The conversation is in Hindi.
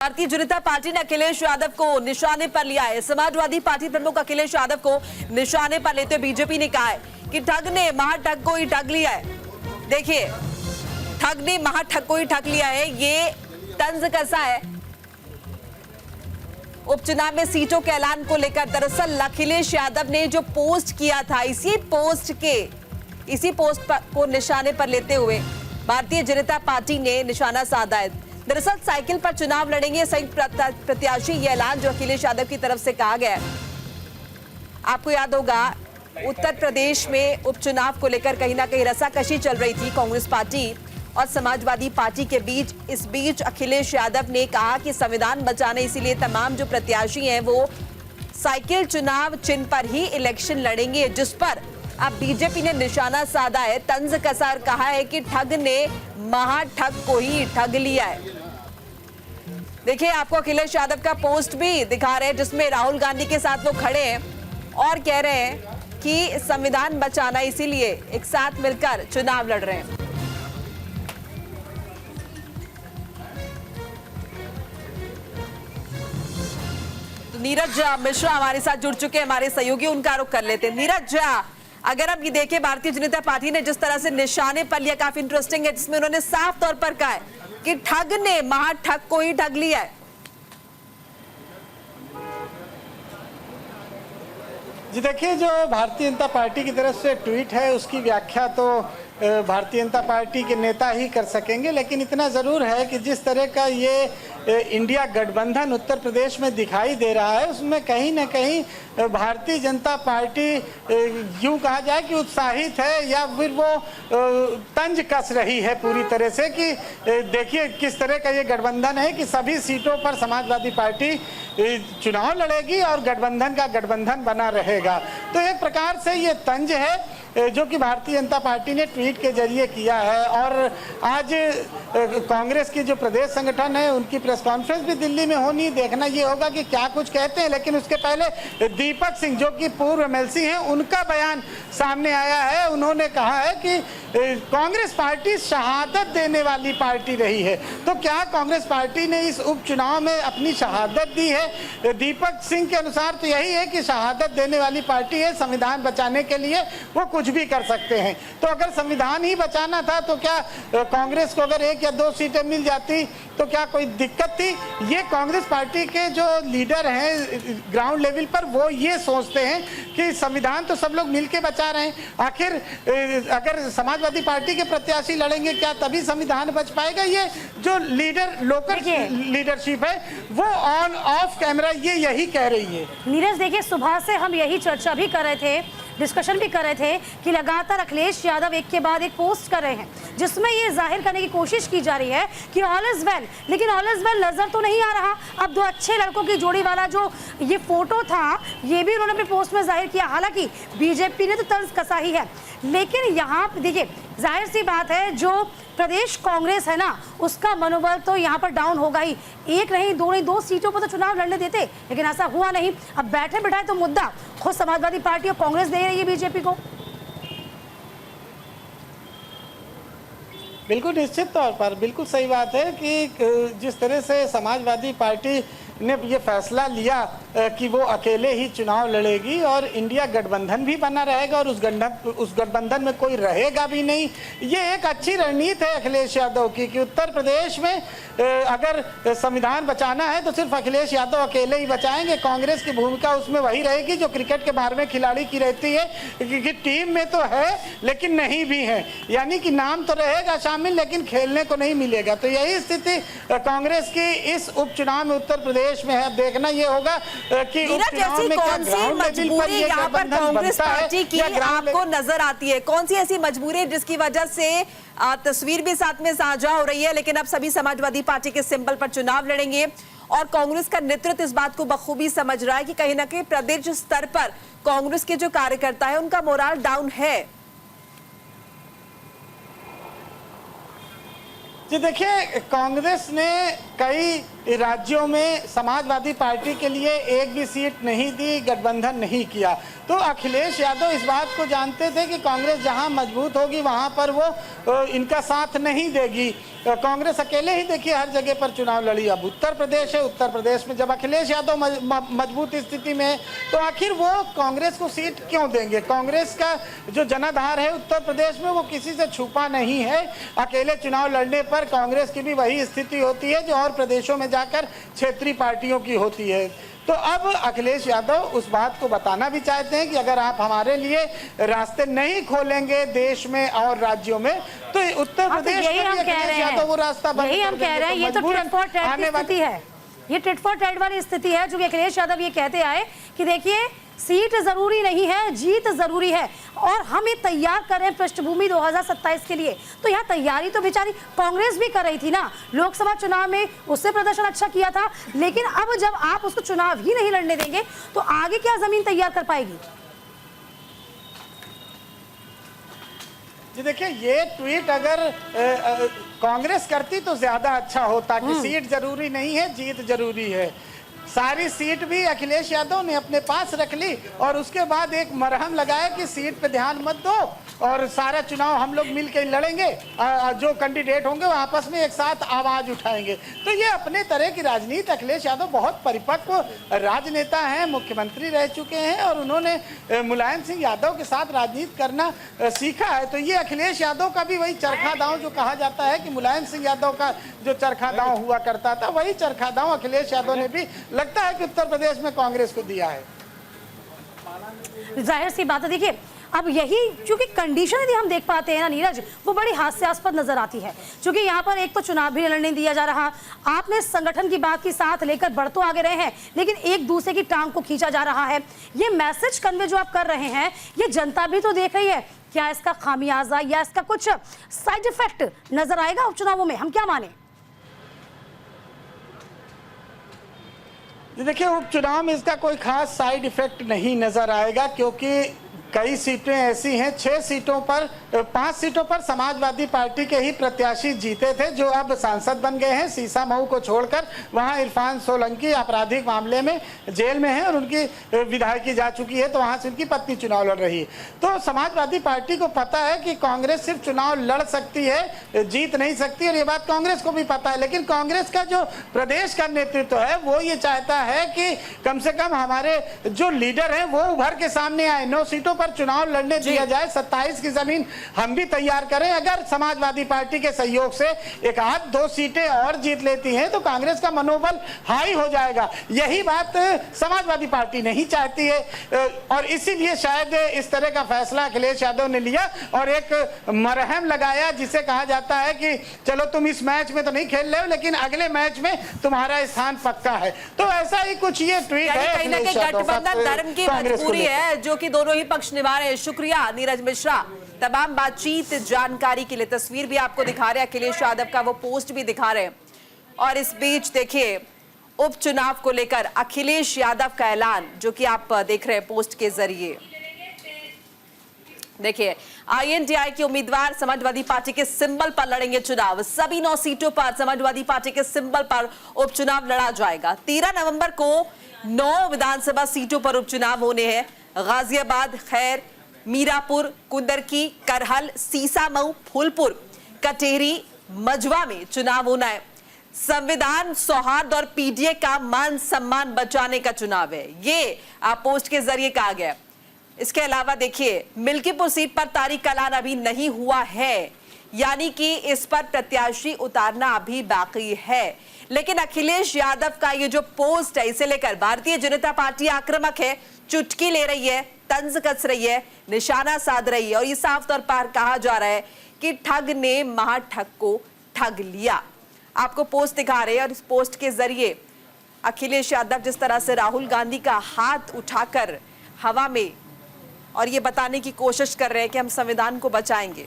भारतीय जनता पार्टी ने अखिलेश यादव को निशाने पर लिया है। समाजवादी पार्टी प्रमुख अखिलेश यादव को निशाने पर लेते हुए बीजेपी ने कहा है कि ठग ने महाठग को ही ठग लिया है। देखिए, ठग ने महाठग को ही ठग लिया है। ये तंज कैसा है? उपचुनाव में सीटों के ऐलान को लेकर दरअसल अखिलेश यादव ने जो पोस्ट किया था, इसी पोस्ट को निशाने पर लेते हुए भारतीय जनता पार्टी ने निशाना साधा है। दरअसल साइकिल पर चुनाव लड़ेंगे संयुक्त प्रत्याशी, ये ऐलान जो अखिलेश यादव की तरफ से कहा गया है। आपको याद होगा, उत्तर प्रदेश में उपचुनाव को लेकर कहीं ना कहीं रसाकशी चल रही थी कांग्रेस पार्टी और समाजवादी पार्टी के बीच। इस बीच अखिलेश यादव ने कहा कि संविधान बचाने, इसीलिए तमाम जो प्रत्याशी हैं वो साइकिल चुनाव चिन्ह पर ही इलेक्शन लड़ेंगे, जिस पर अब बीजेपी ने निशाना साधा है। तंज कसार कहा है कि ठग ने महाठग को ही ठग लिया है। देखिए, आपको अखिलेश यादव का पोस्ट भी दिखा रहे हैं जिसमें राहुल गांधी के साथ वो खड़े हैं और कह रहे हैं कि संविधान बचाना, इसीलिए एक साथ मिलकर चुनाव लड़ रहे हैं। तो नीरज मिश्रा हमारे साथ जुड़ चुके हैं, हमारे सहयोगी, उनका रुख कर लेते हैं। नीरज, अगर आप ये देखें, भारतीय जनता पार्टी ने जिस तरह से निशाने पर लिया, काफी इंटरेस्टिंग है, जिसमें उन्होंने साफ तौर पर कहा है कि ठग ने महाठग को ही ठग लिया है। जी देखिए, जो भारतीय जनता पार्टी की तरफ से ट्वीट है उसकी व्याख्या तो भारतीय जनता पार्टी के नेता ही कर सकेंगे, लेकिन इतना ज़रूर है कि जिस तरह का ये इंडिया गठबंधन उत्तर प्रदेश में दिखाई दे रहा है, उसमें कहीं ना कहीं भारतीय जनता पार्टी यूँ कहा जाए कि उत्साहित है, या फिर वो तंज कस रही है पूरी तरह से कि देखिए किस तरह का ये गठबंधन है कि सभी सीटों पर समाजवादी पार्टी चुनाव लड़ेगी और गठबंधन का गठबंधन बना रहेगा। तो एक प्रकार से ये तंज है जो कि भारतीय जनता पार्टी ने ट्वीट के जरिए किया है। और आज कांग्रेस की जो प्रदेश संगठन है उनकी प्रेस कॉन्फ्रेंस भी दिल्ली में होनी, देखना ये होगा कि क्या कुछ कहते हैं। लेकिन उसके पहले दीपक सिंह जो कि पूर्व एमएलसी हैं, उनका बयान सामने आया है। उन्होंने कहा है कि कांग्रेस पार्टी शहादत देने वाली पार्टी रही है। तो क्या कांग्रेस पार्टी ने इस उपचुनाव में अपनी शहादत दी है? दीपक सिंह के अनुसार तो यही है कि शहादत देने वाली पार्टी है, संविधान बचाने के लिए वो कुछ भी कर सकते हैं। तो अगर संविधान ही बचाना था तो क्या कांग्रेस को अगर 1 या 2 सीटें मिल जाती तो क्या कोई दिक्कत थी? ये कांग्रेस पार्टी के जो लीडर हैं ग्राउंड लेवल पर, वो ये सोचते हैं कि संविधान तो सब लोग मिलके बचा रहे हैं। आखिर अगर समाजवादी पार्टी के प्रत्याशी लड़ेंगे क्या तभी संविधान बच पाएगा? ये जो लोकल लीडरशिप है वो ऑन ऑफ कैमरा यही कह रही है। नीरज, देखिए, सुबह से हम यही चर्चा भी कर रहे थे, डिस्कशन भी कर रहे थे कि लगातार अखिलेश यादव एक के बाद एक पोस्ट कर रहे हैं जिसमें ये जाहिर करने की कोशिश की जा रही है कि ऑल इज वेल, लेकिन ऑल इज वेल नजर तो नहीं आ रहा। अब 2 अच्छे लड़कों की जोड़ी वाला जो ये फोटो था, ये भी उन्होंने अपने पोस्ट में जाहिर किया। हालांकि बीजेपी ने तो तंज कसा ही है, लेकिन यहाँ पे देखिए, जाहिर सी बात है, जो प्रदेश कांग्रेस है ना, उसका मनोबल तो यहाँ पर डाउन होगा ही। 1 नहीं, 2 नहीं, 2 सीटों पर तो चुनाव लड़ने देते, लेकिन ऐसा हुआ नहीं। अब बैठे बैठाए तो मुद्दा खुद समाजवादी पार्टी और कांग्रेस दे रही है बीजेपी को। बिल्कुल निश्चित तौर पर बिल्कुल सही बात है कि जिस तरह से समाजवादी पार्टी ने ये फैसला लिया कि वो अकेले ही चुनाव लड़ेगी और इंडिया गठबंधन भी बना रहेगा और उस गठबंधन में कोई रहेगा भी नहीं, ये एक अच्छी रणनीति है अखिलेश यादव की कि उत्तर प्रदेश में अगर संविधान बचाना है तो सिर्फ अखिलेश यादव अकेले ही बचाएंगे। कांग्रेस की भूमिका उसमें वही रहेगी जो क्रिकेट के बारे में खिलाड़ी की रहती है कि टीम में तो है लेकिन नहीं भी है, यानी कि नाम तो रहेगा शामिल लेकिन खेलने को नहीं मिलेगा। तो यही स्थिति कांग्रेस की इस उपचुनाव में उत्तर प्रदेश में है। अब देखना ये होगा कि ऐसी कौन सी मजबूरी यहाँ पर कांग्रेस पार्टी की आपको नजर आती है? कौन सी ऐसी मजबूरी जिसकी वजह से तस्वीर भी साथ में साझा हो रही है, लेकिन अब सभी समाजवादी पार्टी के सिंबल पर चुनाव लड़ेंगे और कांग्रेस का नेतृत्व इस बात को बखूबी समझ रहा है कि कहीं ना कहीं प्रदेश स्तर पर कांग्रेस के जो कार्यकर्ता है उनका मोराल डाउन है। जी देखिए, कांग्रेस ने कई राज्यों में समाजवादी पार्टी के लिए एक भी सीट नहीं दी, गठबंधन नहीं किया। तो अखिलेश यादव इस बात को जानते थे कि कांग्रेस जहां मजबूत होगी वहां पर वो इनका साथ नहीं देगी। कांग्रेस अकेले ही देखिए हर जगह पर चुनाव लड़ी। अब उत्तर प्रदेश है, उत्तर प्रदेश में जब अखिलेश यादव मजबूत स्थिति में है तो आखिर वो कांग्रेस को सीट क्यों देंगे। कांग्रेस का जो जनाधार है उत्तर प्रदेश में वो किसी से छुपा नहीं है। अकेले चुनाव लड़ने पर कांग्रेस की भी वही स्थिति होती है जो और प्रदेशों में जाकर क्षेत्रीय पार्टियों की होती है। तो अब अखिलेश यादव उस बात को बताना भी चाहते हैं कि अगर आप हमारे लिए रास्ते नहीं खोलेंगे देश में और राज्यों में तो उत्तर प्रदेश में अखिलेश यादव वो रास्ता बंद यही हम कह रहे हैं। ये तो टिट फॉर टैट की स्थिति है, ये टिट फॉर टैट वाली स्थिति है जो कि अखिलेश यादव ये कहते आए कि देखिए सीट जरूरी नहीं है, जीत जरूरी है और हम ये तैयार कर रहे हैं पृष्ठभूमि 2027 के लिए। तो यहाँ तैयारी तो बेचारी कांग्रेस भी कर रही थी ना, लोकसभा चुनाव में उससे प्रदर्शन अच्छा किया था, लेकिन अब जब आप उसको चुनाव ही नहीं लड़ने देंगे तो आगे क्या जमीन तैयार कर पाएगी। जी देखिए, ये ट्वीट अगर कांग्रेस करती तो ज्यादा अच्छा होता कि सीट जरूरी नहीं है, जीत जरूरी है। सारी सीट भी अखिलेश यादव ने अपने पास रख ली और उसके बाद एक मरहम लगाया कि सीट पे ध्यान मत दो और सारा चुनाव हम लोग मिलकर लड़ेंगे, जो कैंडिडेट होंगे वो आपस में एक साथ आवाज उठाएंगे। तो ये अपने तरह की राजनीति, अखिलेश यादव बहुत परिपक्व राजनेता हैं, मुख्यमंत्री रह चुके हैं और उन्होंने मुलायम सिंह यादव के साथ राजनीति करना सीखा है। तो ये अखिलेश यादव का भी वही चरखा दांव जो कहा जाता है कि मुलायम सिंह यादव का जो चरखा दांव हुआ करता था, वही चरखा दांव अखिलेश यादव ने भी लगता है कि उत्तर प्रदेश में कांग्रेस को दिया है। जाहिर सी बात है, देखिए अब यही क्योंकि कंडीशन यदि हम देख पाते हैं ना नीरज, वो बड़ी हास्यास्पद नजर आती है। क्योंकि यहाँ पर एक तो चुनाव भी लड़ने दिया जा रहा, आपने संगठन की बात की साथ लेकर बढ़ तो आगे रहे हैं लेकिन एक दूसरे की टांग को खींचा जा रहा है। ये मैसेज कन्वे जो आप कर रहे हैं ये जनता भी तो देख रही है। क्या इसका खामियाजा या इसका कुछ साइड इफेक्ट नजर आएगा उपचुनावों में, हम क्या माने? देखिए, उपचुनाव में इसका कोई खास साइड इफेक्ट नहीं नजर आएगा क्योंकि कई सीटें ऐसी हैं, 6 सीटों पर 5 सीटों पर समाजवादी पार्टी के ही प्रत्याशी जीते थे जो अब सांसद बन गए हैं। सीसा मऊ को छोड़कर वहां इरफान सोलंकी आपराधिक मामले में जेल में है और उनकी विधायकी जा चुकी है, तो वहां से उनकी पत्नी चुनाव लड़ रही है। तो समाजवादी पार्टी को पता है कि कांग्रेस सिर्फ चुनाव लड़ सकती है, जीत नहीं सकती, और ये बात कांग्रेस को भी पता है। लेकिन कांग्रेस का जो प्रदेश का नेतृत्व है वो ये चाहता है कि कम से कम हमारे जो लीडर हैं वो उभर के सामने आए, 9 सीटों पर चुनाव लड़ने दिया जाए, 27 की जमीन हम भी तैयार करें। अगर समाजवादी पार्टी के सहयोग से एक आध 2 सीटें और जीत लेती हैं तो कांग्रेस का मनोबल हाई हो जाएगा। यही बात समाजवादी पार्टी नहीं चाहती है और इसीलिए शायद इस तरह का फैसला अखिलेश यादव ने लिया और एक मरहम लगाया जिसे कहा जाता है कि चलो तुम इस मैच में तो नहीं खेल रहे हो लेकिन अगले मैच में तुम्हारा स्थान पक्का है। तो ऐसा ही कुछ ये ट्वीट है। कहीं ना कहीं गठबंधन धर्म की मजबूरी है जो कि दोनों ही पक्ष निभा रहे हैं। शुक्रिया नीरज मिश्रा तमाम बातचीत जानकारी के लिए। तस्वीर भी आपको दिखा रहे हैं, अखिलेश यादव का वो पोस्ट भी दिखा रहे हैं। और इस बीच देखिए उपचुनाव को लेकर अखिलेश यादव का ऐलान जो कि आप देख रहे हैं पोस्ट के जरिए। देखिए INDI के उम्मीदवार समाजवादी पार्टी के सिंबल पर लड़ेंगे चुनाव। सभी 9 सीटों पर समाजवादी पार्टी के सिंबल पर उपचुनाव लड़ा जाएगा। 13 नवंबर को 9 विधानसभा सीटों पर उपचुनाव होने हैं। गाजियाबाद, खैर, मीरापुर, कुंदरकी, करहल, सीसा मऊ, फूलपुर, कटेरी, मजवा में चुनाव होना है। संविधान, सौहार्द और PDA का मान सम्मान बचाने का चुनाव है, ये पोस्ट के जरिए कहा गया। इसके अलावा देखिए मिल्कीपुर सीट पर तारीख का ऐलान अभी नहीं हुआ है, यानी कि इस पर प्रत्याशी उतारना अभी बाकी है। लेकिन अखिलेश यादव का ये जो पोस्ट है इसे लेकर भारतीय जनता पार्टी आक्रामक है, चुटकी ले रही है, तंज कस रही है, निशाना साध रही है और ये साफ तौर पर कहा जा रहा है कि ठग ने महाठग को ठग लिया। आपको पोस्ट दिखा रहे हैं और इस पोस्ट के जरिए अखिलेश यादव जिस तरह से राहुल गांधी का हाथ उठाकर हवा में और ये बताने की कोशिश कर रहे हैं कि हम संविधान को बचाएंगे।